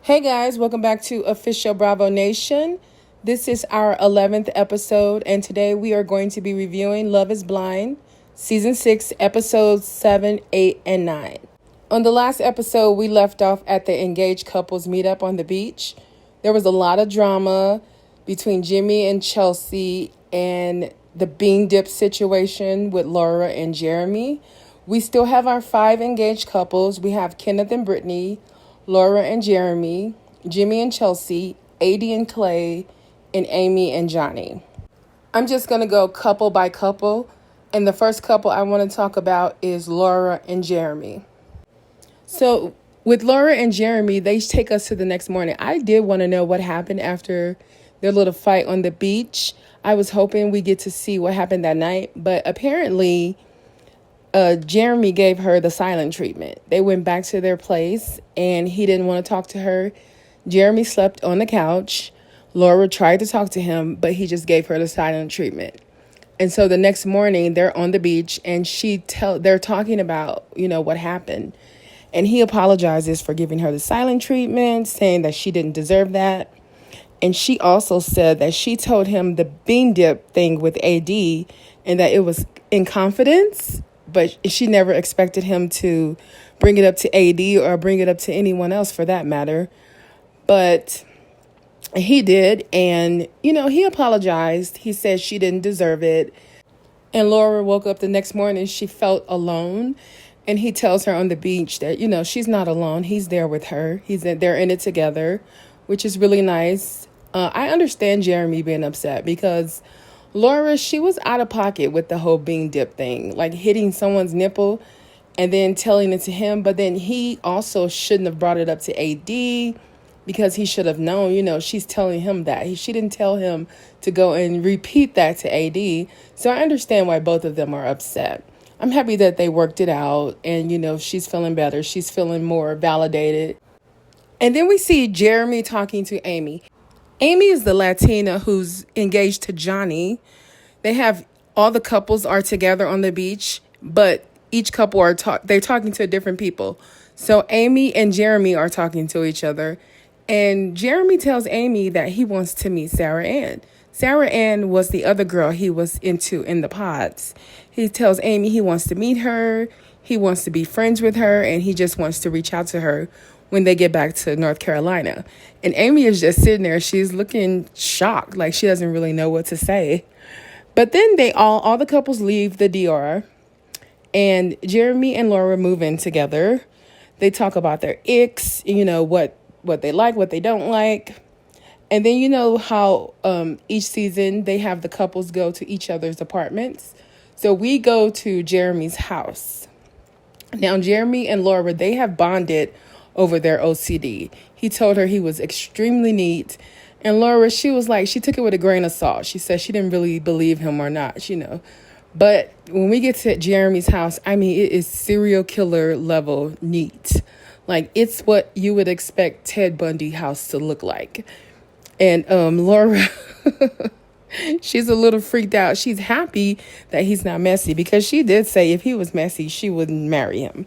Hey guys, welcome back to Official Bravo Nation. This is our 11th episode, and today we are going to be reviewing Love is Blind, Season 6, Episodes 7, 8, and 9. On the last episode, we left off at the engaged couples meetup on the beach. There was a lot of drama between Jimmy and Chelsea and the bean dip situation with Laura and Jeremy. We still have our 5 engaged couples. We have Kenneth and Brittany, Laura and Jeremy, Jimmy and Chelsea, Adi and Clay, and Amy and Johnny. I'm just going to go couple by couple. And the first couple I want to talk about is Laura and Jeremy. So with Laura and Jeremy, they take us to the next morning. I did want to know what happened after their little fight on the beach. I was hoping we get to see what happened that night. But apparently Jeremy gave her the silent treatment. They went back to their place and he didn't want to talk to her. Jeremy slept on the couch. Laura tried to talk to him, but he just gave her the silent treatment. And so the next morning they're on the beach and they're talking about, what happened. And he apologizes for giving her the silent treatment, saying that she didn't deserve that. And she also said that she told him the bean dip thing with AD and that it was in confidence, but she never expected him to bring it up to AD or bring it up to anyone else for that matter. But he did. And, he apologized. He said she didn't deserve it. And Laura woke up the next morning. She felt alone. And he tells her on the beach that, she's not alone. He's there with her. They're in it together, which is really nice. I understand Jeremy being upset because Laura, she was out of pocket with the whole bean dip thing, like hitting someone's nipple and then telling it to him. But then he also shouldn't have brought it up to AD because he should have known, she's telling him that. She didn't tell him to go and repeat that to AD. So I understand why both of them are upset. I'm happy that they worked it out and, she's feeling better. She's feeling more validated. And then we see Jeremy talking to Amy. Amy is the Latina who's engaged to Johnny. All the couples are together on the beach, but each couple they're talking to different people. So Amy and Jeremy are talking to each other. And Jeremy tells Amy that he wants to meet Sarah Ann. Sarah Ann was the other girl he was into in the pods. He tells Amy he wants to meet her. He wants to be friends with her. And he just wants to reach out to her when they get back to North Carolina. And Amy is just sitting there. She's looking shocked, like she doesn't really know what to say. But then all the couples leave the DR, and Jeremy and Laura move in together. They talk about their icks, what they like, what they don't like. And then how each season they have the couples go to each other's apartments. So we go to Jeremy's house. Now, Jeremy and Laura, they have bonded over their OCD. He told her he was extremely neat. And Laura, she took it with a grain of salt. She said she didn't really believe him or not, But when we get to Jeremy's house, it is serial killer level neat. Like, it's what you would expect Ted Bundy house to look like. And Laura, she's a little freaked out. She's happy that he's not messy because she did say if he was messy, she wouldn't marry him.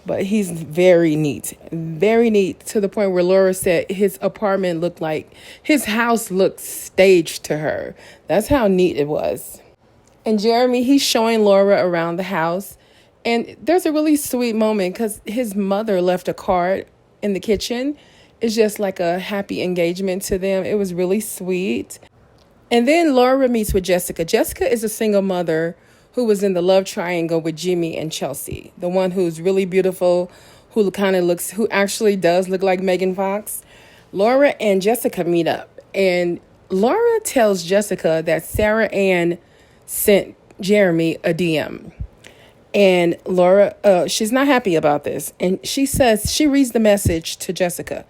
But he's very neat to the point where Laura said his apartment looked like his house looked staged to her. That's how neat it was. And Jeremy, he's showing Laura around the house. And there's a really sweet moment because his mother left a card in the kitchen. It's just like a happy engagement to them. It was really sweet. And then Laura meets with Jessica. Jessica is a single mother who was in the love triangle with Jimmy and Chelsea. The one who's really beautiful, who actually does look like Megan Fox. Laura and Jessica meet up. And Laura tells Jessica that Sarah Ann sent Jeremy a DM. And Laura, she's not happy about this. And she reads the message to Jessica.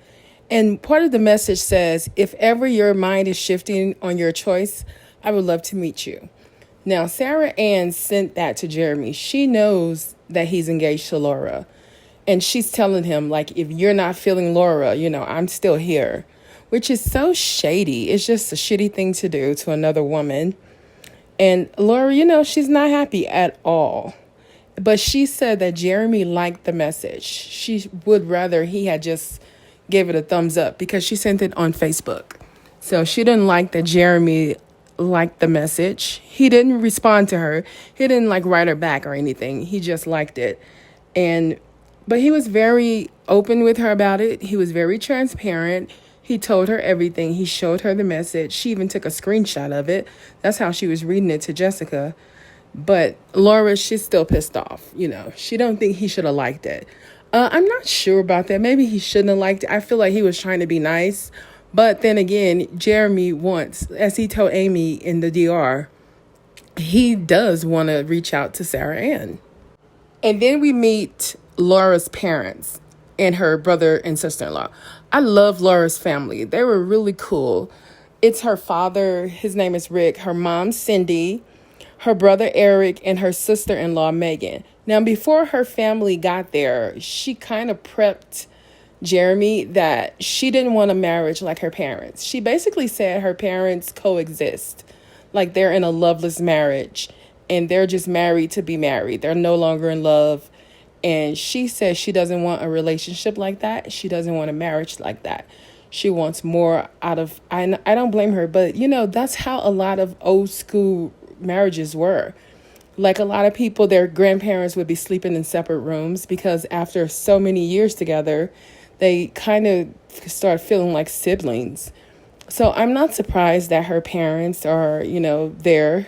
And part of the message says, if ever your mind is shifting on your choice, I would love to meet you. Now, Sarah Ann sent that to Jeremy. She knows that he's engaged to Laura. And she's telling him, if you're not feeling Laura, I'm still here. Which is so shady. It's just a shitty thing to do to another woman. And Laura, she's not happy at all. But she said that Jeremy liked the message. She would rather he had just gave it a thumbs up because she sent it on Facebook. So she didn't like that Jeremy liked the message. He didn't respond to her. He didn't like write her back or anything. He just liked it. But he was very open with her about it. He was very transparent. He told her everything. He showed her the message. She even took a screenshot of it. That's how she was reading it to Jessica. But Laura, she's still pissed off. She don't think he should have liked it. I'm not sure about that. Maybe he shouldn't have liked it. I feel like he was trying to be nice. But then again, Jeremy wants, as he told Amy in the DR, he does want to reach out to Sarah Ann. And then we meet Laura's parents and her brother and sister-in-law. I love Laura's family. They were really cool. It's her father. His name is Rick. Her mom, Cindy. Her brother, Eric. And her sister-in-law, Megan. Now, before her family got there, she kind of prepped Jeremy that she didn't want a marriage like her parents. She basically said her parents coexist. Like they're in a loveless marriage. And they're just married to be married. They're no longer in love. And she says she doesn't want a relationship like that. She doesn't want a marriage like that. She wants more out of, I don't blame her, but that's how a lot of old school marriages were. Like a lot of people, their grandparents would be sleeping in separate rooms because after so many years together, they kind of start feeling like siblings. So I'm not surprised that her parents are, there.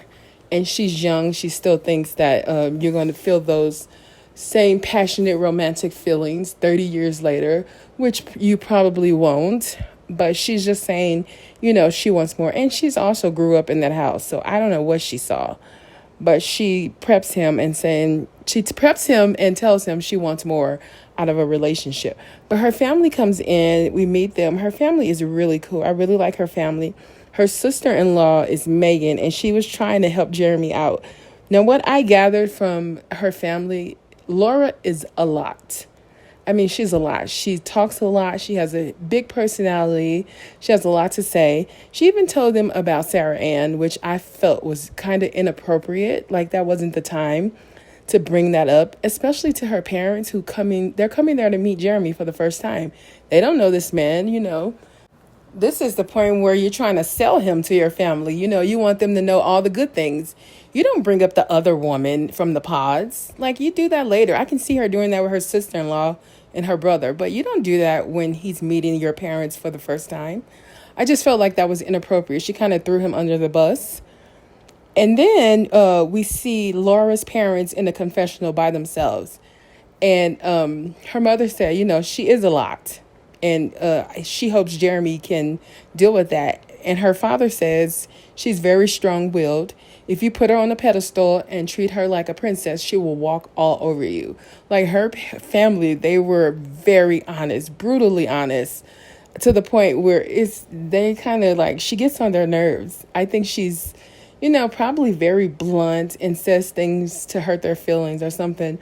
And she's young. She still thinks that you're going to feel those same passionate romantic feelings 30 years later, which you probably won't. But she's just saying, she wants more. And she's also grew up in that house. So I don't know what she saw. But she preps him and tells him she wants more out of a relationship. But her family comes in. We meet them. Her family is really cool. I really like her family. Her sister-in-law is Megan, and she was trying to help Jeremy out. Now, what I gathered from her family, Laura is a lot. I mean, she's a lot. She talks a lot. She has a big personality. She has a lot to say. She even told them about Sarah Ann, which I felt was kind of inappropriate. Like, that wasn't the time to bring that up, especially to her parents they're coming there to meet Jeremy for the first time. They don't know this man, This is the point where you're trying to sell him to your family. You want them to know all the good things. You don't bring up the other woman from the pods. Like, you do that later. I can see her doing that with her sister-in-law and her brother. But you don't do that when he's meeting your parents for the first time. I just felt like that was inappropriate. She kind of threw him under the bus. And then we see Laura's parents in the confessional by themselves. And her mother said, she is a lot. And she hopes Jeremy can deal with that. And her father says she's very strong-willed. If you put her on a pedestal and treat her like a princess, she will walk all over you. Like her family, they were very honest, brutally honest, to the point where they kind of like, she gets on their nerves. I think she's, probably very blunt and says things to hurt their feelings or something.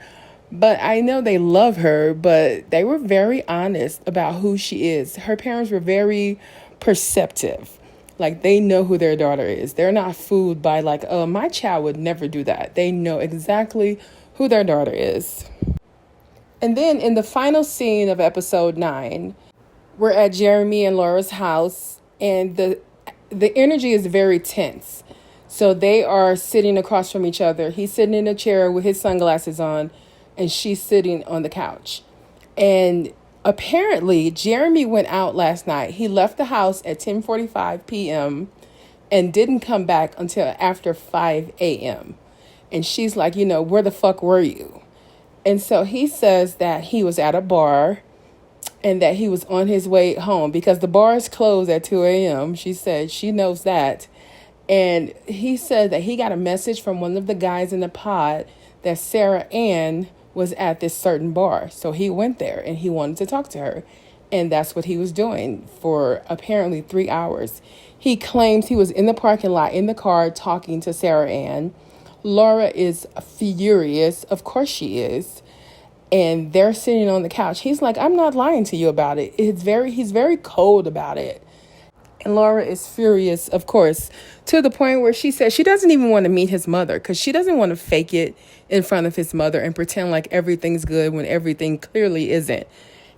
But I know they love her, but they were very honest about who she is. Her parents were very perceptive. Like, they know who their daughter is. They're not fooled by like, oh, my child would never do that. They know exactly who their daughter is. And then in the final scene of episode 9, we're at Jeremy and Laura's house, and the energy is very tense. So they are sitting across from each other. He's sitting in a chair with his sunglasses on, and she's sitting on the couch. And apparently, Jeremy went out last night. He left the house at 10:45 p.m. and didn't come back until after 5 a.m. And she's like, where the fuck were you? And so he says that he was at a bar and that he was on his way home because the bars close at 2 a.m. She said she knows that. And he said that he got a message from one of the guys in the pod that Sarah Ann was at this certain bar. So he went there and he wanted to talk to her. And that's what he was doing for apparently 3 hours. He claims he was in the parking lot in the car talking to Sarah Ann. Laura is furious. Of course she is. And they're sitting on the couch. He's like, I'm not lying to you about it. He's very cold about it. And Laura is furious, of course, to the point where she says she doesn't even want to meet his mother because she doesn't want to fake it in front of his mother and pretend like everything's good when everything clearly isn't.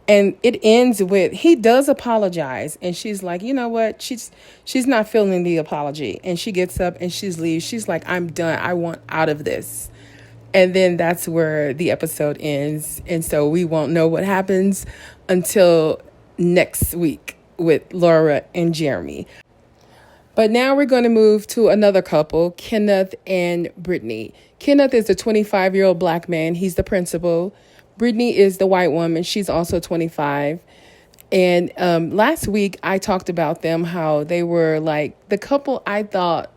And it ends with he does apologize, and she's like, you know what? She's not feeling the apology, and she gets up and she leaves. She's like, I'm done. I want out of this. And then that's where the episode ends. And so we won't know what happens until next week with Laura and Jeremy. But now we're going to move to another couple, Kenneth and Brittany. Kenneth is a 25-year-old black man. He's the principal. Brittany is the white woman. She's also 25. And last week, I talked about them, how they were like the couple I thought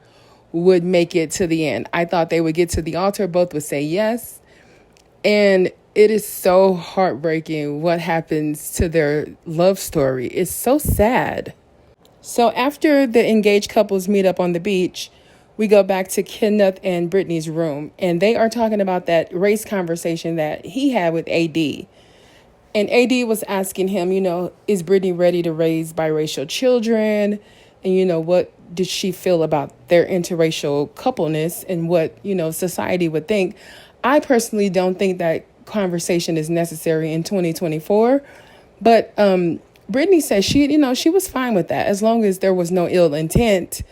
would make it to the end. I thought they would get to the altar. Both would say yes. And it is so heartbreaking what happens to their love story. It's so sad. So after the engaged couples meet up on the beach, we go back to Kenneth and Brittany's room, and they are talking about that race conversation that he had with AD. And AD was asking him, is Brittany ready to raise biracial children? And, what did she feel about their interracial coupleness and what, society would think? I personally don't think that conversation is necessary in 2024, but Brittany said she was fine with that as long as there was no ill intent.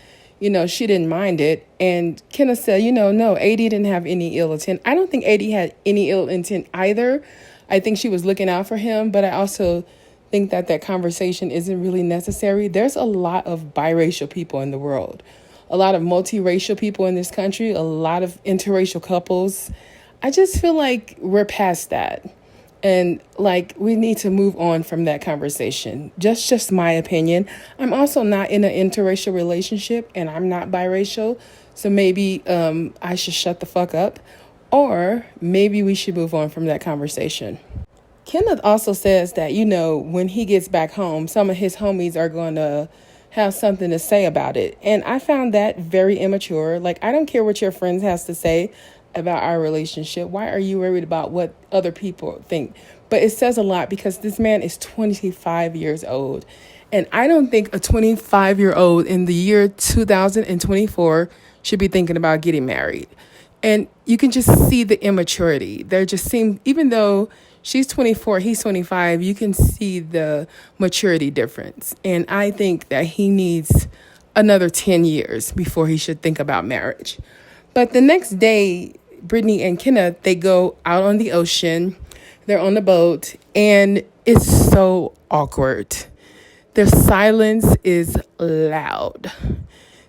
She didn't mind it. And Kenneth said, no, AD didn't have any ill intent. I don't think AD had any ill intent either. I think she was looking out for him, but I also think that conversation isn't really necessary. There's a lot of biracial people in the world, a lot of multiracial people in this country, a lot of interracial couples. I just feel like we're past that. And we need to move on from that conversation. Just my opinion. I'm also not in an interracial relationship, and I'm not biracial. So maybe I should shut the fuck up, or maybe we should move on from that conversation. Kenneth also says that, when he gets back home, some of his homies are going to have something to say about it. And I found that very immature. I don't care what your friends has to say about our relationship. Why are you worried about what other people think? But it says a lot because this man is 25 years old. And I don't think a 25-year-old in the year 2024 should be thinking about getting married. And you can just see the immaturity. There just seems, even though she's 24, he's 25, you can see the maturity difference. And I think that he needs another 10 years before he should think about marriage. But the next day, Brittany and Kenneth, they go out on the ocean. They're on the boat, and it's so awkward. Their silence is loud.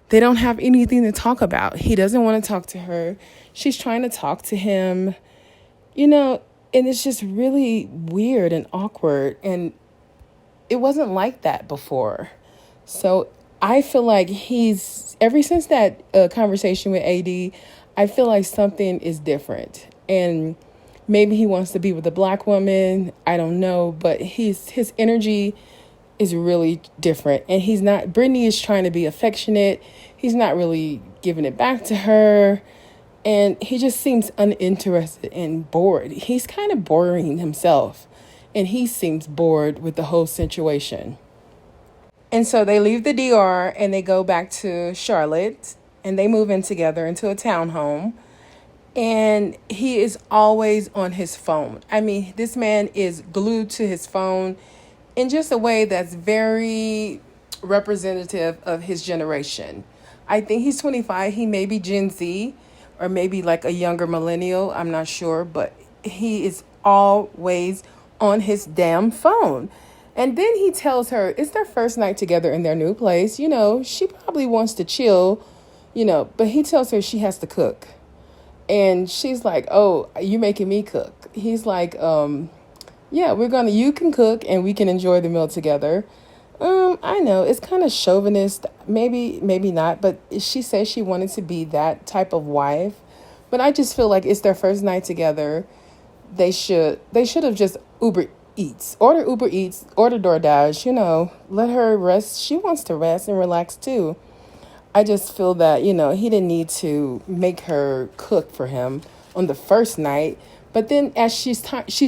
They don't have anything to talk about. He doesn't want to talk to her. She's trying to talk to him, and it's just really weird and awkward. And it wasn't like that before. So I feel like ever since that conversation with AD, I feel like something is different. And maybe he wants to be with a black woman. I don't know. But his energy is really different. And Brittany is trying to be affectionate. He's not really giving it back to her. And he just seems uninterested and bored. He's kind of boring himself. And he seems bored with the whole situation. And so they leave the DR and they go back to Charlotte. And they move in together into a townhome. And he is always on his phone. I mean, this man is glued to his phone in just a way that's very representative of his generation. I think he's 25. He may be Gen Z or maybe a younger millennial. I'm not sure. But he is always on his damn phone. And then he tells her it's their first night together in their new place. She probably wants to chill. But he tells her she has to cook. And she's like, oh, you making me cook. He's like, yeah, you can cook and we can enjoy the meal together. I know it's kind of chauvinist, maybe not. But she says she wanted to be that type of wife. But I just feel like it's their first night together. They should have just order Uber Eats, order DoorDash, let her rest. She wants to rest and relax too. I just feel that, he didn't need to make her cook for him on the first night. But then as she's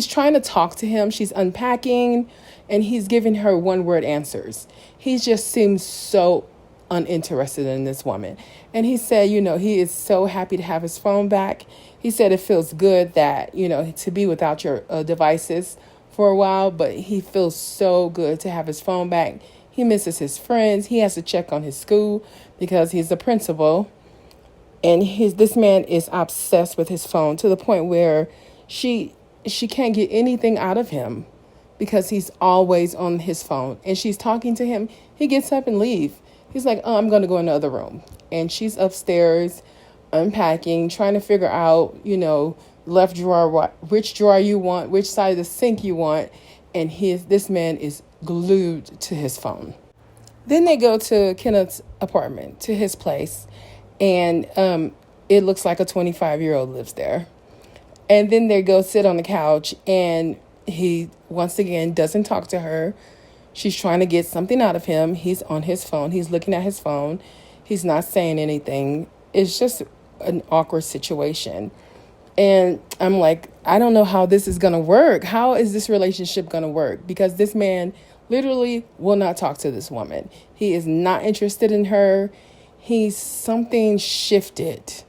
trying to talk to him, she's unpacking and he's giving her one-word answers. He just seems so uninterested in this woman. And he said, he is so happy to have his phone back. He said it feels good that, to be without your devices for a while, but he feels so good to have his phone back. He misses his friends. He has to check on his school because he's the principal. And this man is obsessed with his phone to the point where she can't get anything out of him because he's always on his phone. And she's talking to him. He gets up and leaves. He's like, oh, I'm going to go in the other room. And she's upstairs unpacking, trying to figure out, left drawer, which drawer you want, which side of the sink you want. And this man is glued to his phone. Then they go to Kenneth's apartment, to his place. And it looks like a 25-year-old lives there. And then they go sit on the couch, and he, once again, doesn't talk to her. She's trying to get something out of him. He's on his phone. He's looking at his phone. He's not saying anything. It's just an awkward situation. And I'm like, I don't know how this is going to work. How is this relationship going to work? Because this man literally will not talk to this woman. He is not interested in her. He's something shifted.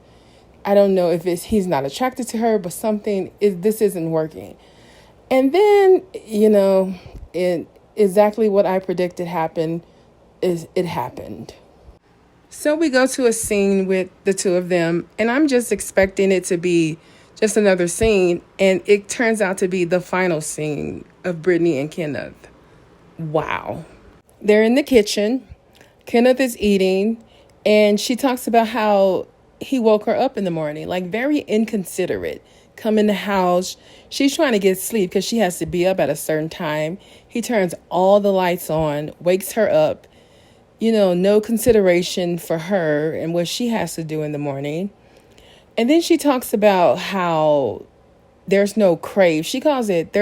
I don't know if he's not attracted to her, but this isn't working. And then, exactly what I predicted happened. It happened. So we go to a scene with the two of them, and I'm just expecting it to be just another scene, and it turns out to be the final scene of Brittany and Kenneth. Wow. They're in the kitchen. Kenneth is eating, and she talks about how he woke her up in the morning, like very inconsiderate. Come in the house. She's trying to get sleep because she has to be up at a certain time. He turns all the lights on, wakes her up. No consideration for her and what she has to do in the morning. And then she talks about how there's no crave. She calls it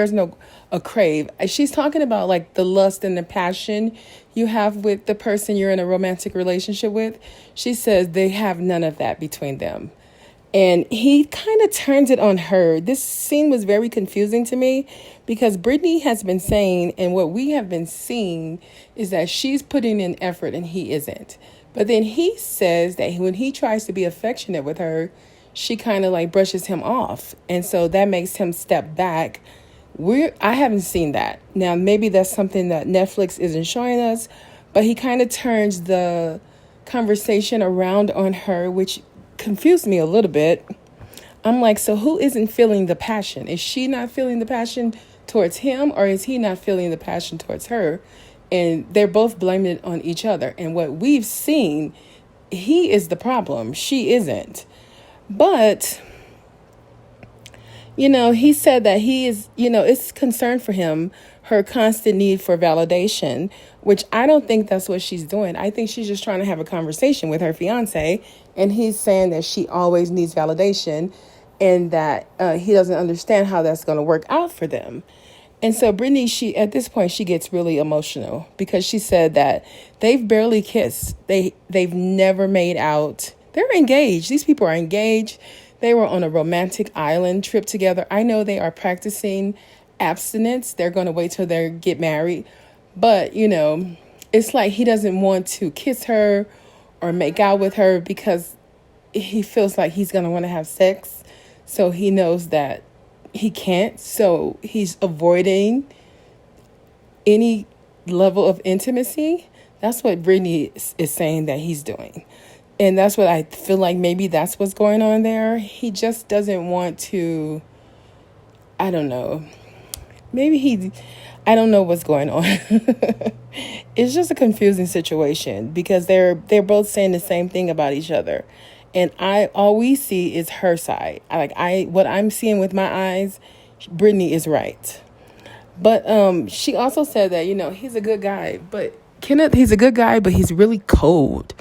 a crave. She's talking about like the lust and the passion you have with the person you're in a romantic relationship with. She says they have none of that between them. And he kind of turns it on her. This scene was very confusing to me because Brittany has been saying, and what we have been seeing is that she's putting in effort and he isn't. But then he says that when he tries to be affectionate with her, she kind of like brushes him off. And so that makes him step back. I haven't seen that. Now, maybe that's something that Netflix isn't showing us, but he kind of turns the conversation around on her, which confused me a little bit. I'm like, so who isn't feeling the passion? Is she not feeling the passion towards him, or is he not feeling the passion towards her? And they're both blaming it on each other. And what we've seen, he is the problem. She isn't. But, he said that he is, it's concern for him, her constant need for validation, which I don't think that's what she's doing. I think she's just trying to have a conversation with her fiance. And he's saying that she always needs validation and that he doesn't understand how that's going to work out for them. And so Brittany, at this point, she gets really emotional because she said that they've barely kissed. They've never made out. They're engaged. These people are engaged. They were on a romantic island trip together. I know they are practicing abstinence. They're going to wait till they get married. But, it's like he doesn't want to kiss her or make out with her because he feels like he's going to want to have sex. So he knows that he can't. So he's avoiding any level of intimacy. That's what Brittany is saying that he's doing. And that's what I feel like maybe that's what's going on there. He just doesn't want to, I don't know. I don't know what's going on. It's just a confusing situation because they're both saying the same thing about each other. And all we see is her side. What I'm seeing with my eyes, Brittany is right. But she also said that, he's a good guy. But Kenneth, he's a good guy, but he's really cold.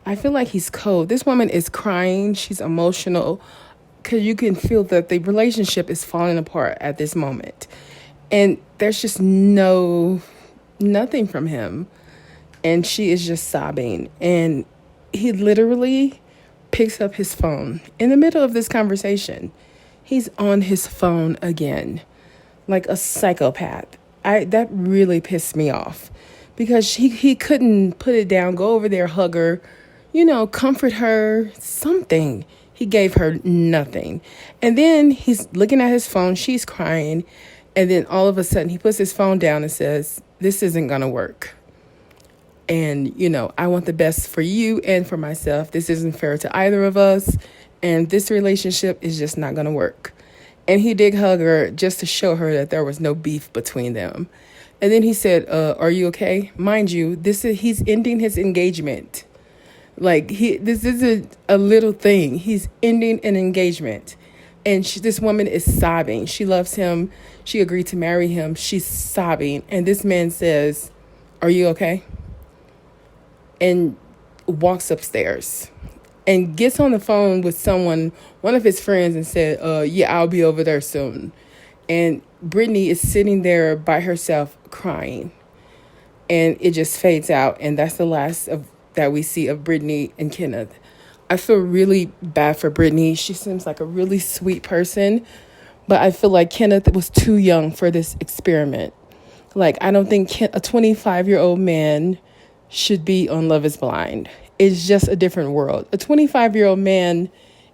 I feel like he's cold. This woman is crying. She's emotional because you can feel that the relationship is falling apart at this moment. And there's just nothing from him. And she is just sobbing. And he literally picks up his phone in the middle of this conversation. He's on his phone again, like a psychopath. That really pissed me off because he couldn't put it down, go over there, hug her, comfort her, something. He gave her nothing. And then he's looking at his phone. She's crying. And then all of a sudden he puts his phone down and says, this isn't going to work. And, I want the best for you and for myself. This isn't fair to either of us. And this relationship is just not going to work. And he did hug her just to show her that there was no beef between them. And then he said, are you okay? Mind you, he's ending his engagement. Like, this isn't a little thing. He's ending an engagement. And this woman is sobbing. She loves him. She agreed to marry him. She's sobbing. And this man says, are you okay? And walks upstairs and gets on the phone with one of his friends, and said, yeah, I'll be over there soon. And Brittany is sitting there by herself crying. And it just fades out. And that's the last that we see of Brittany and Kenneth. I feel really bad for Brittany. She seems like a really sweet person. But I feel like Kenneth was too young for this experiment. Like, I don't think a 25-year-old man should be on Love is Blind. It's just a different world. A 25-year-old man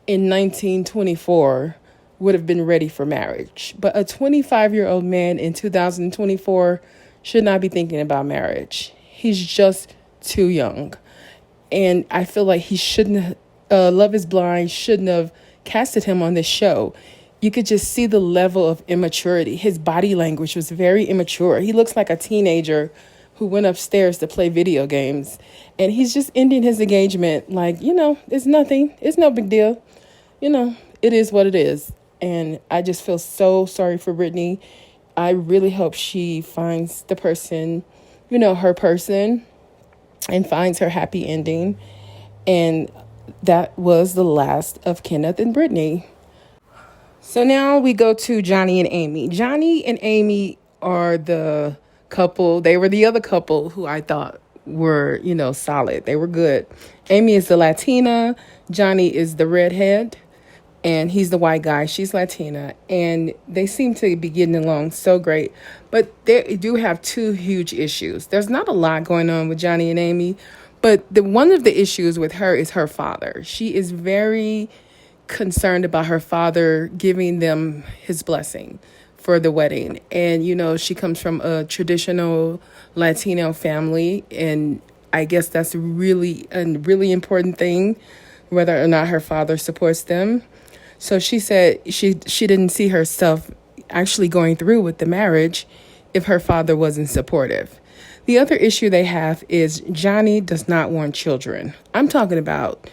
in 1924 would have been ready for marriage. But a 25-year-old man in 2024 should not be thinking about marriage. He's just too young. And I feel like he shouldn't, Love is Blind shouldn't have casted him on this show. You could just see the level of immaturity. His body language was very immature. He looks like a teenager who went upstairs to play video games. And he's just ending his engagement like, it's nothing. It's no big deal. It is what it is. And I just feel so sorry for Brittany. I really hope she finds the person, her person, and finds her happy ending. And that was the last of Kenneth and Brittany. So now we go to Johnny and Amy. Johnny and Amy are the couple. They were the other couple who I thought were, solid. They were good. Amy is the Latina. Johnny is the redhead. And he's the white guy. She's Latina. And they seem to be getting along so great. But they do have two huge issues. There's not a lot going on with Johnny and Amy. But one of the issues with her is her father. She is very concerned about her father giving them his blessing for the wedding. And, she comes from a traditional Latino family. And I guess that's a really important thing, whether or not her father supports them. So she said she didn't see herself actually going through with the marriage if her father wasn't supportive. The other issue they have is Johnny does not want children. I'm talking about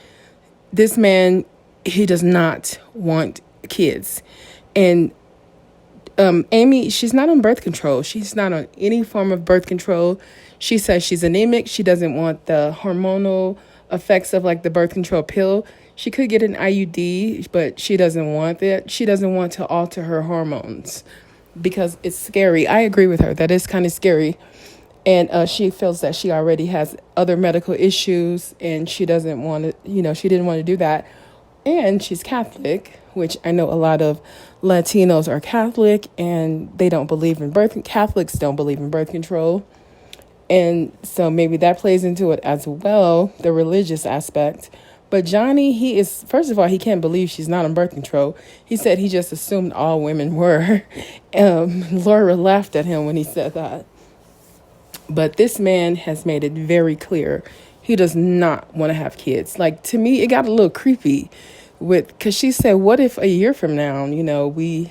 this man, he does not want kids. And Amy, she's not on birth control. She's not on any form of birth control. She says she's anemic. She doesn't want the hormonal effects of like the birth control pill. She could get an IUD, but she doesn't want that. She doesn't want to alter her hormones because it's scary. I agree with her. That is kind of scary. And she feels that she already has other medical issues and she doesn't want to, she didn't want to do that. And she's Catholic, which I know a lot of Latinos are Catholic and they don't believe in Catholics don't believe in birth control. And so maybe that plays into it as well, the religious aspect. But Johnny, first of all, he can't believe she's not on birth control. He said he just assumed all women were. Laura laughed at him when he said that. But this man has made it very clear he does not want to have kids. Like, to me, it got a little creepy because she said, what if a year from now, we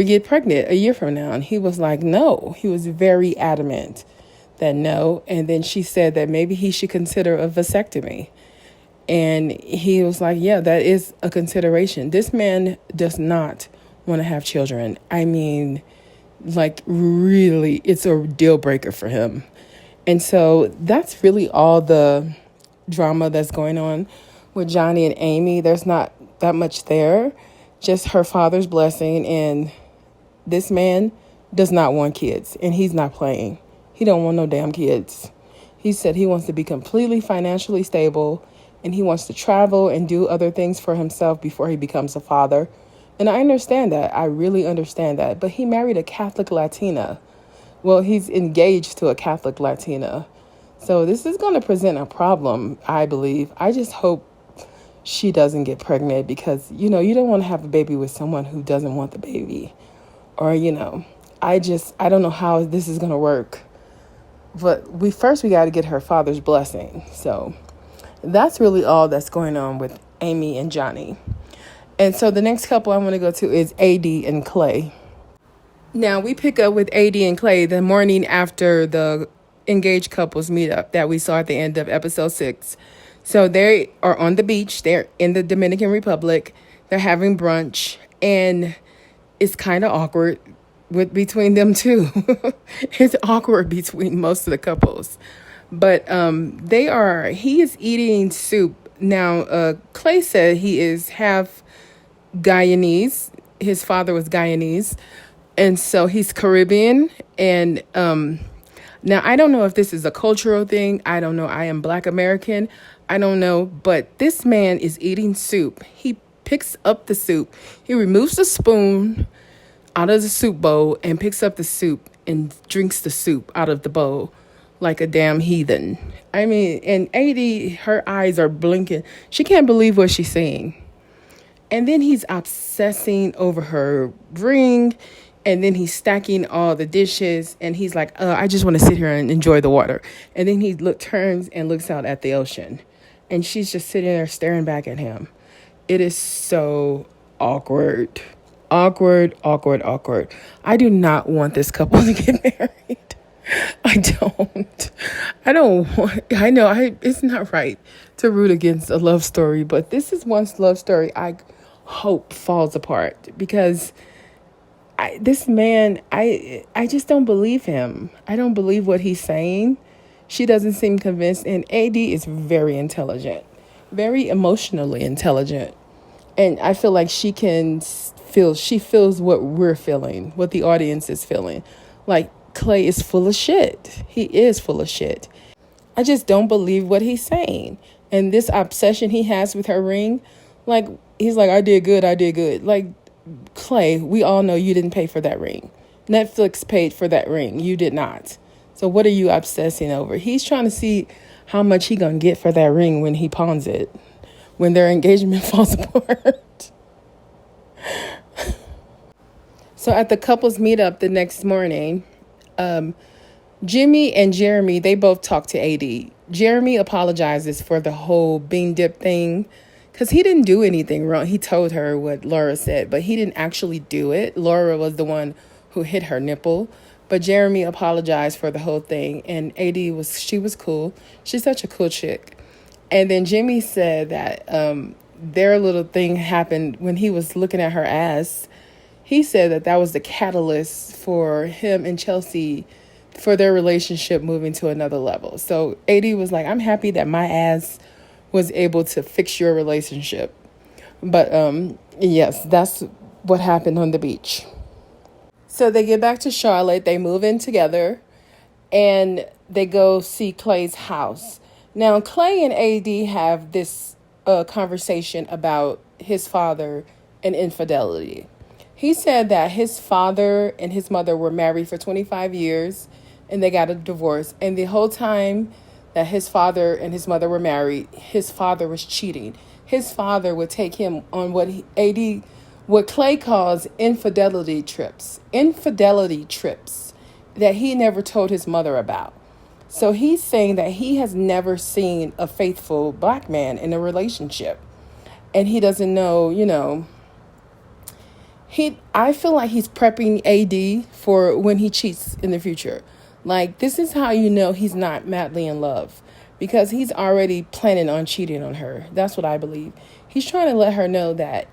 get pregnant a year from now? And he was like, no. He was very adamant that no. And then she said that maybe he should consider a vasectomy. And he was like, yeah, that is a consideration. This man does not want to have children. I mean, like, really, it's a deal breaker for him. And so that's really all the drama that's going on with Johnny and Amy. There's not that much there, just her father's blessing. And this man does not want kids, and he's not playing. He don't want no damn kids. He said he wants to be completely financially stable, and he wants to travel and do other things for himself before he becomes a father. And I understand that. I really understand that. But he married a Catholic Latina. Well, he's engaged to a Catholic Latina. So this is going to present a problem, I believe. I just hope she doesn't get pregnant because, you don't want to have a baby with someone who doesn't want the baby. or, I don't know how this is going to work. But we got to get her father's blessing. So that's really all that's going on with Amy and Johnny. And so the next couple I want to go to is AD and Clay. Now we pick up with AD and Clay the morning after the engaged couples meetup that we saw at the end of episode 6. So they are on the beach. They're in the Dominican Republic. They're having brunch, and it's kind of awkward between them two. It's awkward between most of the couples, but he is eating soup. Now, Clay said he is half Guyanese. His father was Guyanese, and so he's Caribbean. And now I don't know if this is a cultural thing. I don't know. I am Black American. I don't know, but this man is eating soup. He picks up the soup. He removes the spoon out of the soup bowl and picks up the soup and drinks the soup out of the bowl like a damn heathen. I mean, and AD, her eyes are blinking. She can't believe what she's seeing. And then he's obsessing over her ring, and then he's stacking all the dishes, and he's like, I just want to sit here and enjoy the water. And then he turns and looks out at the ocean, and she's just sitting there staring back at him. It is so awkward. Awkward. I do not want this couple to get married. I don't want, I know it's not right to root against a love story, but this is one love story I hope falls apart, because this man, I just don't believe him. I don't believe what he's saying. She doesn't seem convinced, and AD is very intelligent, very emotionally intelligent. And I feel like she feels what we're feeling, what the audience is feeling. Like, Clay is full of shit. He is full of shit. I just don't believe what he's saying. And this obsession he has with her ring, like, he's like, I did good. Like, Clay, we all know you didn't pay for that ring. Netflix paid for that ring. You did not. So what are you obsessing over? He's trying to see how much he gonna get for that ring when he pawns it, when their engagement falls apart. So at the couples meetup the next morning, Jimmy and Jeremy, they both talk to AD. Jeremy apologizes for the whole bean dip thing, because he didn't do anything wrong. He told her what Laura said, but he didn't actually do it. Laura was the one who hit her nipple. But Jeremy apologized for the whole thing, and she was cool. She's such a cool chick. And then Jimmy said that their little thing happened when he was looking at her ass. He said that was the catalyst for him and Chelsea, for their relationship moving to another level. So AD was like, I'm happy that my ass was able to fix your relationship. But yes, that's what happened on the beach. So they get back to Charlotte, they move in together, and they go see Clay's house. Now, Clay and AD have this conversation about his father and infidelity. He said that his father and his mother were married for 25 years, and they got a divorce. And the whole time that his father and his mother were married, his father was cheating. His father would take him on what Clay calls infidelity trips that he never told his mother about. So he's saying that he has never seen a faithful Black man in a relationship. And he doesn't know, I feel like he's prepping AD for when he cheats in the future. Like, this is how you know he's not madly in love, because he's already planning on cheating on her. That's what I believe. He's trying to let her know that,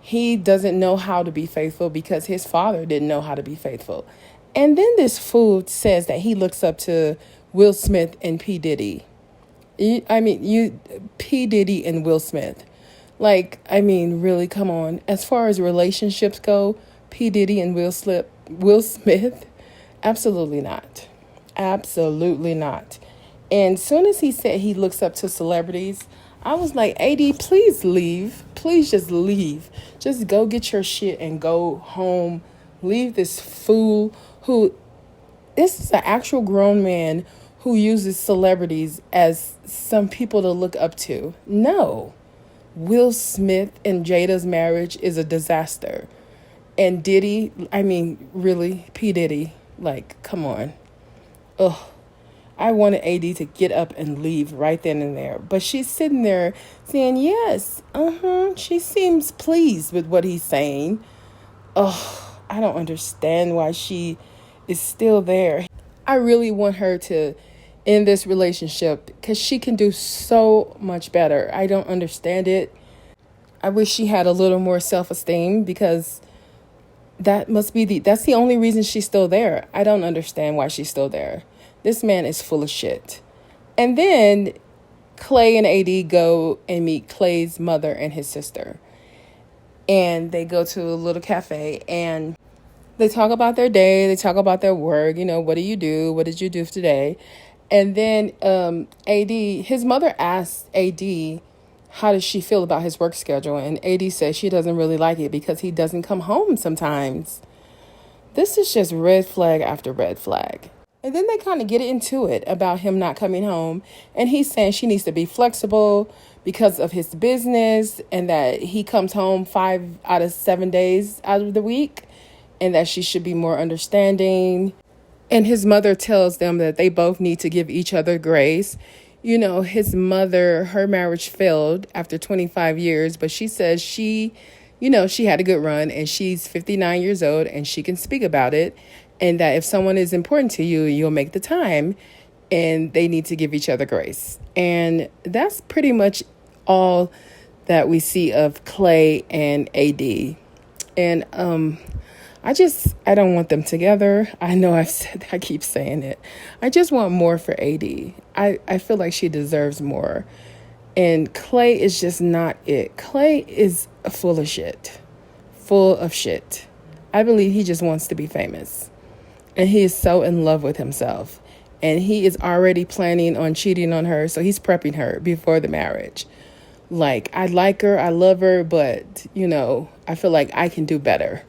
he doesn't know how to be faithful because his father didn't know how to be faithful. And then this fool says that he looks up to Will Smith and P. Diddy. P. Diddy and Will Smith. Like, really, come on. As far as relationships go, P. Diddy and Will Smith, absolutely not. Absolutely not. And soon as he said he looks up to celebrities, I was like, AD, please leave. Please just leave. Just go get your shit and go home. Leave this fool this is an actual grown man who uses celebrities as some people to look up to. No. Will Smith and Jada's marriage is a disaster. And Diddy, I mean, really, P. Diddy, like, come on. Ugh. I wanted AD to get up and leave right then and there. But she's sitting there saying, yes, she seems pleased with what he's saying. Ugh, I don't understand why she is still there. I really want her to end this relationship because she can do so much better. I don't understand it. I wish she had a little more self-esteem because that's the only reason she's still there. I don't understand why she's still there. This man is full of shit. And then Clay and AD go and meet Clay's mother and his sister. And they go to a little cafe and they talk about their day. They talk about their work. What do you do? What did you do today? And then his mother asked AD, how does she feel about his work schedule? And AD says she doesn't really like it because he doesn't come home sometimes. This is just red flag after red flag. And then they kind of get into it about him not coming home. And he's saying she needs to be flexible because of his business and that he comes home 5 out of 7 days out of the week and that she should be more understanding. And his mother tells them that they both need to give each other grace. His mother, her marriage failed after 25 years, but she says she had a good run and she's 59 years old and she can speak about it. And that if someone is important to you, you'll make the time and they need to give each other grace. And that's pretty much all that we see of Clay and AD. And I don't want them together. I know I keep saying it. I just want more for AD. I feel like she deserves more. And Clay is just not it. Clay is full of shit. Full of shit. I believe he just wants to be famous. And he is so in love with himself. And he is already planning on cheating on her. So he's prepping her before the marriage. I like her. I love her. But, I feel like I can do better.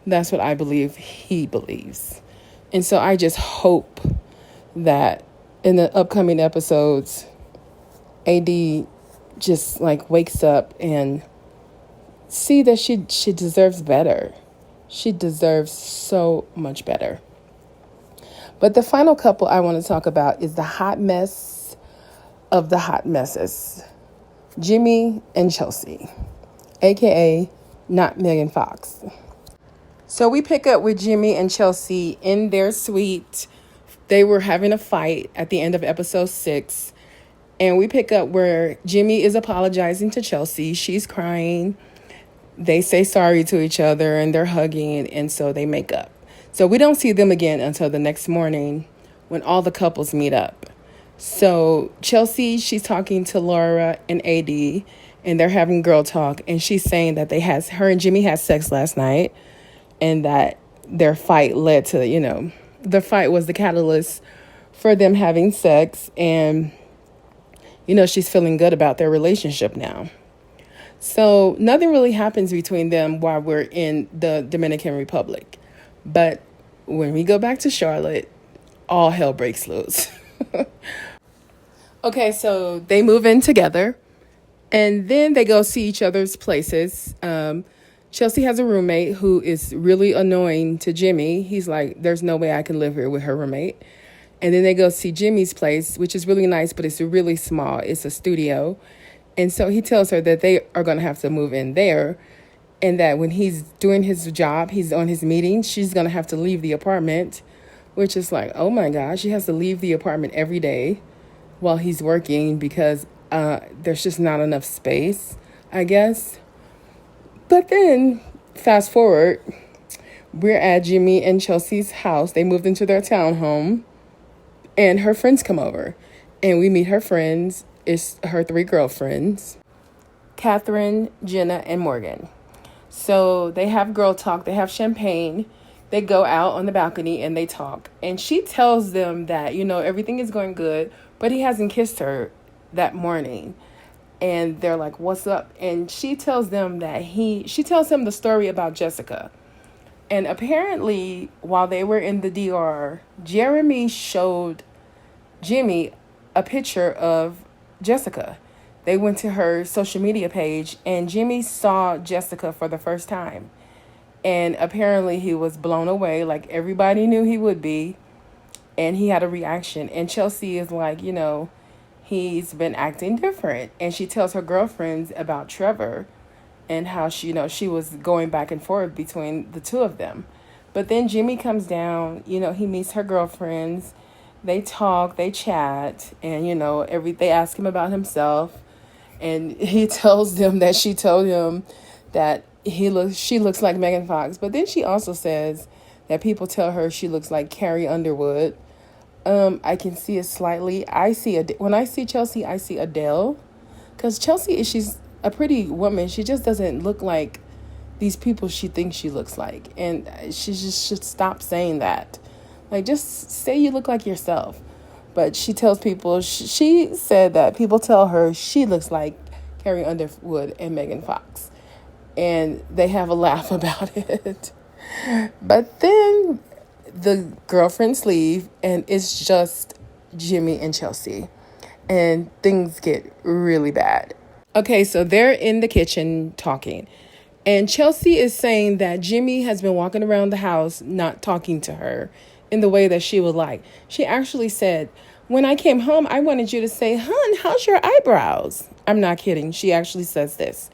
That's what I believe he believes. And so I just hope that in the upcoming episodes, AD just wakes up and see that she deserves better. She deserves so much better. But the final couple I want to talk about is the hot mess of the hot messes. Jimmy and Chelsea, aka not Megan Fox. So we pick up with Jimmy and Chelsea in their suite. They were having a fight at the end of episode 6. And we pick up where Jimmy is apologizing to Chelsea. She's crying. They say sorry to each other and they're hugging. And so they make up. So we don't see them again until the next morning when all the couples meet up. So Chelsea, she's talking to Laura and AD and they're having girl talk. And she's saying that her and Jimmy had sex last night and that their fight led to, the fight was the catalyst for them having sex. And, she's feeling good about their relationship now. So nothing really happens between them while we're in the Dominican Republic. But when we go back to Charlotte, all hell breaks loose. Okay, so they move in together and then they go see each other's places. Chelsea has a roommate who is really annoying to Jimmy. He's like, there's no way I can live here with her roommate. And then they go see Jimmy's place, which is really nice, but it's really small. It's a studio. And so he tells her that they are going to have to move in there and that when he's doing his job, he's on his meetings, she's going to have to leave the apartment, which is like, oh my gosh, she has to leave the apartment every day while he's working because there's just not enough space, I guess. But then fast forward, we're at Jimmy and Chelsea's house. They moved into their townhome and her friends come over and we meet her friends. It's her 3 girlfriends, Catherine, Jenna, and Morgan. So they have girl talk. They have champagne. They go out on the balcony and they talk. And she tells them that, everything is going good, but he hasn't kissed her that morning. And they're like, what's up? And she tells them that she tells him the story about Jessica. And apparently, while they were in the DR, Jeremy showed Jimmy a picture of Jessica. They went to her social media page and Jimmy saw Jessica for the first time. And apparently he was blown away, like everybody knew he would be. And he had a reaction. And Chelsea is like, he's been acting different. And she tells her girlfriends about Trevor and how she was going back and forth between the two of them. But then Jimmy comes down, he meets her girlfriends. They talk, they chat, and they ask him about himself. And he tells them that she told him that she looks like Megan Fox. But then she also says that people tell her she looks like Carrie Underwood. I can see it slightly. When I see Chelsea, I see Adele, because she's a pretty woman. She just doesn't look like these people she thinks she looks like, and she just should stop saying that. Like, just say you look like yourself. But she tells people, she said that people tell her she looks like Carrie Underwood and Megan Fox, and they have a laugh about it. But then the girlfriends leave, and it's just Jimmy and Chelsea, and things get really bad. Okay, so they're in the kitchen talking, and Chelsea is saying that Jimmy has been walking around the house not talking to her in the way that she would like. She actually said, "When I came home, I wanted you to say, 'Hun, how's your eyebrows?'" I'm not kidding. She actually says this.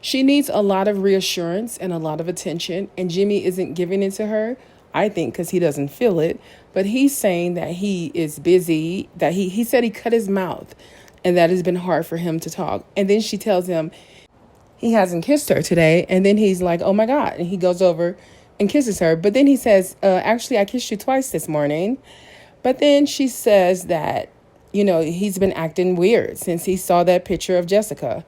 She needs a lot of reassurance and a lot of attention, and Jimmy isn't giving it to her, I think, because he doesn't feel it. But he's saying that he is busy, that he said he cut his mouth, and that has been hard for him to talk. And then she tells him he hasn't kissed her today. And then he's like, oh my God. And he goes over and kisses her. But then he says, actually, I kissed you twice this morning. But then she says that, he's been acting weird since he saw that picture of Jessica.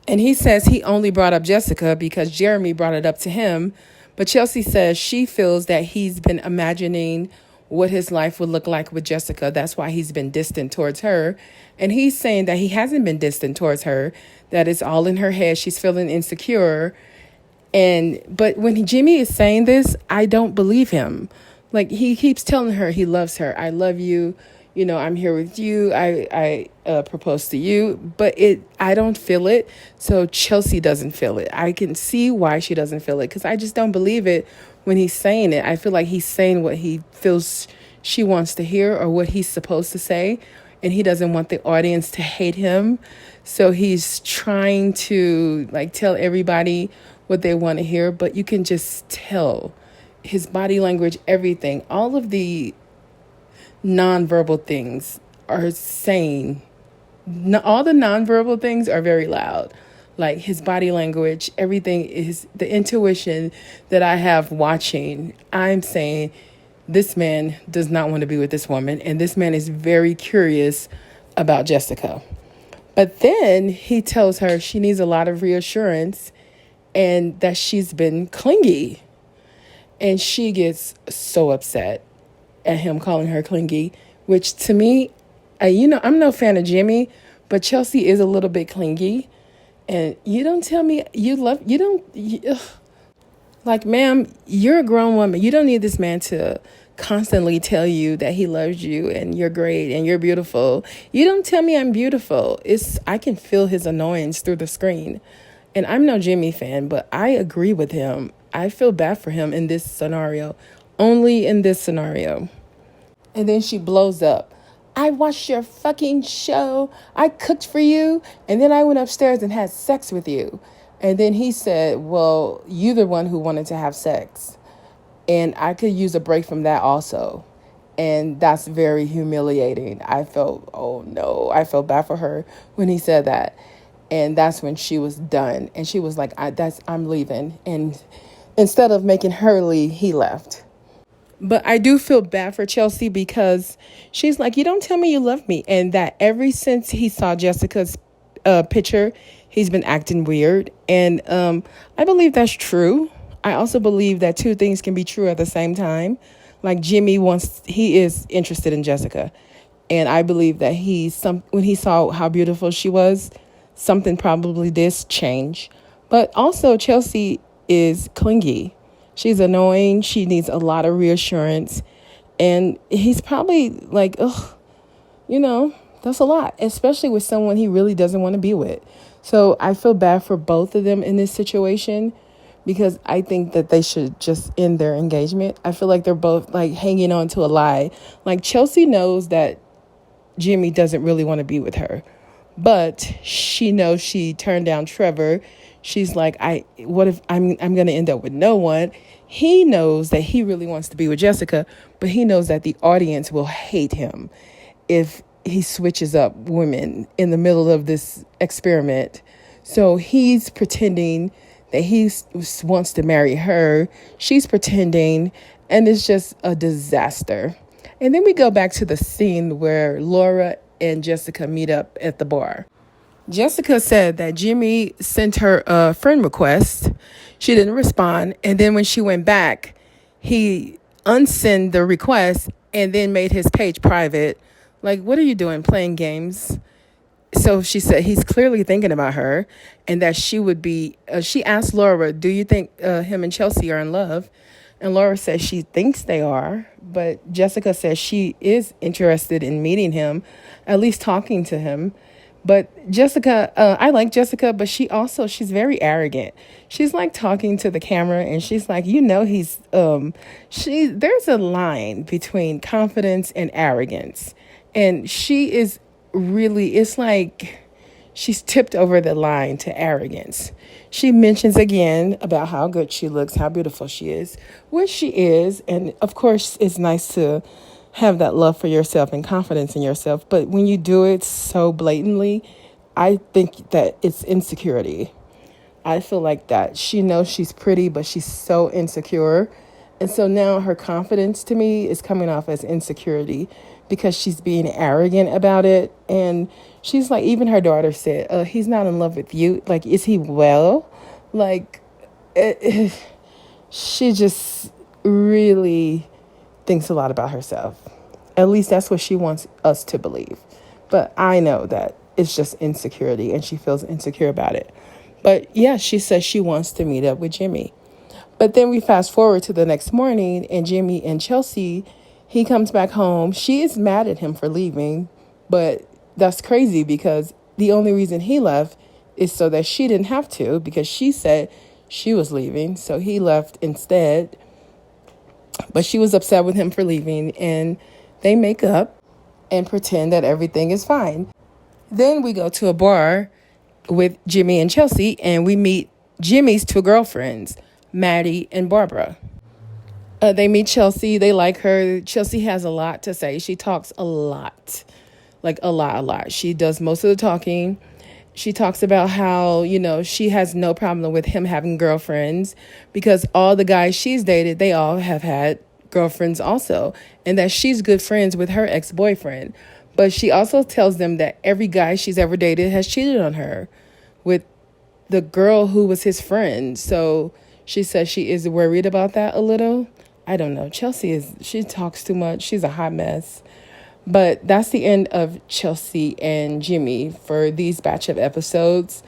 And he says he only brought up Jessica because Jeremy brought it up to him. But Chelsea says she feels that he's been imagining what his life would look like with Jessica. That's why he's been distant towards her. And he's saying that he hasn't been distant towards her, that it's all in her head. She's feeling insecure. But when Jimmy is saying this, I don't believe him. Like, he keeps telling her he loves her. I love you. I'm here with you. I propose to you, but I don't feel it. So Chelsea doesn't feel it. I can see why she doesn't feel it, because I just don't believe it when he's saying it. I feel like he's saying what he feels she wants to hear or what he's supposed to say, and he doesn't want the audience to hate him. So he's trying to tell everybody what they want to hear, but you can just tell his body language, everything, all of the nonverbal things are saying, all the nonverbal things are very loud. Like his body language, everything is the intuition that I have watching. I'm saying this man does not want to be with this woman, and this man is very curious about Jessica. But then he tells her she needs a lot of reassurance and that she's been clingy. And she gets so upset at him calling her clingy, which to me, I'm no fan of Jimmy, but Chelsea is a little bit clingy. And you don't tell me ma'am, you're a grown woman. You don't need this man to constantly tell you that he loves you and you're great and you're beautiful. You don't tell me I'm beautiful. I can feel his annoyance through the screen. And I'm no Jimmy fan, but I agree with him. I feel bad for him in this scenario, only in this scenario. And then she blows up. I watched your fucking show. I cooked for you. And then I went upstairs and had sex with you. And then he said, well, you're the one who wanted to have sex. And I could use a break from that also. And that's very humiliating. I felt bad for her when he said that. And that's when she was done. And she was like, I'm leaving. And instead of making her leave, he left. But I do feel bad for Chelsea because she's like, you don't tell me you love me. And that ever since he saw Jessica's picture, he's been acting weird. And I believe that's true. I also believe that two things can be true at the same time. Like Jimmy he is interested in Jessica. And I believe that when he saw how beautiful she was, something probably did change. But also Chelsea is clingy. She's annoying. She needs a lot of reassurance. And he's probably like, ugh, that's a lot, especially with someone he really doesn't want to be with. So I feel bad for both of them in this situation because I think that they should just end their engagement. I feel like they're both like hanging on to a lie. Like Chelsea knows that Jimmy doesn't really want to be with her, but she knows she turned down Trevor. She's like, what if I'm going to end up with no one? He knows that he really wants to be with Jessica, but he knows that the audience will hate him if he switches up women in the middle of this experiment. So he's pretending that he wants to marry her. She's pretending, and it's just a disaster. And then we go back to the scene where Laura and Jessica meet up at the bar. Jessica said that Jimmy sent her a friend request. She didn't respond. And then when she went back, he unsent the request and then made his page private. Like, what are you doing, playing games? So she said he's clearly thinking about her, and that she would be, she asked Laura, do you think him and Chelsea are in love? And Laura says she thinks they are, but Jessica says she is interested in meeting him, at least talking to him. But Jessica, I like Jessica, but she's very arrogant. She's like talking to the camera and she's like, there's a line between confidence and arrogance. And she is really, it's like she's tipped over the line to arrogance. She mentions again about how good she looks, how beautiful she is, which she is. And of course, it's nice to have that love for yourself and confidence in yourself. But when you do it so blatantly, I think that it's insecurity. I feel like that. She knows she's pretty, but she's so insecure. And so now her confidence to me is coming off as insecurity because she's being arrogant about it. And she's like, even her daughter said, he's not in love with you. Like, is he well? Like, she just really thinks a lot about herself. At least that's what she wants us to believe. But I know that it's just insecurity and she feels insecure about it. But yeah, she says she wants to meet up with Jimmy. But then we fast forward to the next morning and Jimmy and Chelsea, he comes back home. She is mad at him for leaving, but that's crazy because the only reason he left is so that she didn't have to, because she said she was leaving. So he left instead. But she was upset with him for leaving, and they make up and pretend that everything is fine. Then we go to a bar with Jimmy and Chelsea, and we meet Jimmy's two girlfriends, Maddie and Barbara. They meet Chelsea. They like her. Chelsea has a lot to say. She talks a lot, like a lot. She does most of the talking. She talks about how, she has no problem with him having girlfriends because all the guys she's dated, they all have had girlfriends also, and that she's good friends with her ex-boyfriend. But she also tells them that every guy she's ever dated has cheated on her with the girl who was his friend. So she says she is worried about that a little. I don't know. She talks too much. She's a hot mess. But that's the end of Chelsea and Jimmy for these batch of episodes.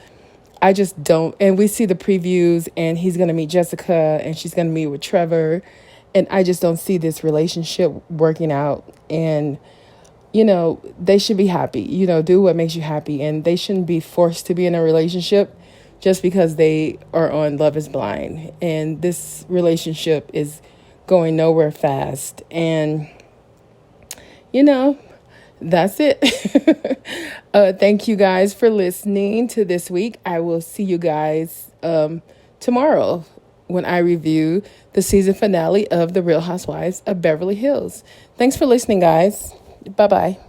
I just don't. And we see the previews and he's going to meet Jessica and she's going to meet with Trevor. And I just don't see this relationship working out. And, they should be happy. Do what makes you happy. And they shouldn't be forced to be in a relationship just because they are on Love is Blind. And this relationship is going nowhere fast. And that's it. Thank you guys for listening to this week. I will see you guys tomorrow when I review the season finale of The Real Housewives of Beverly Hills. Thanks for listening, guys. Bye-bye.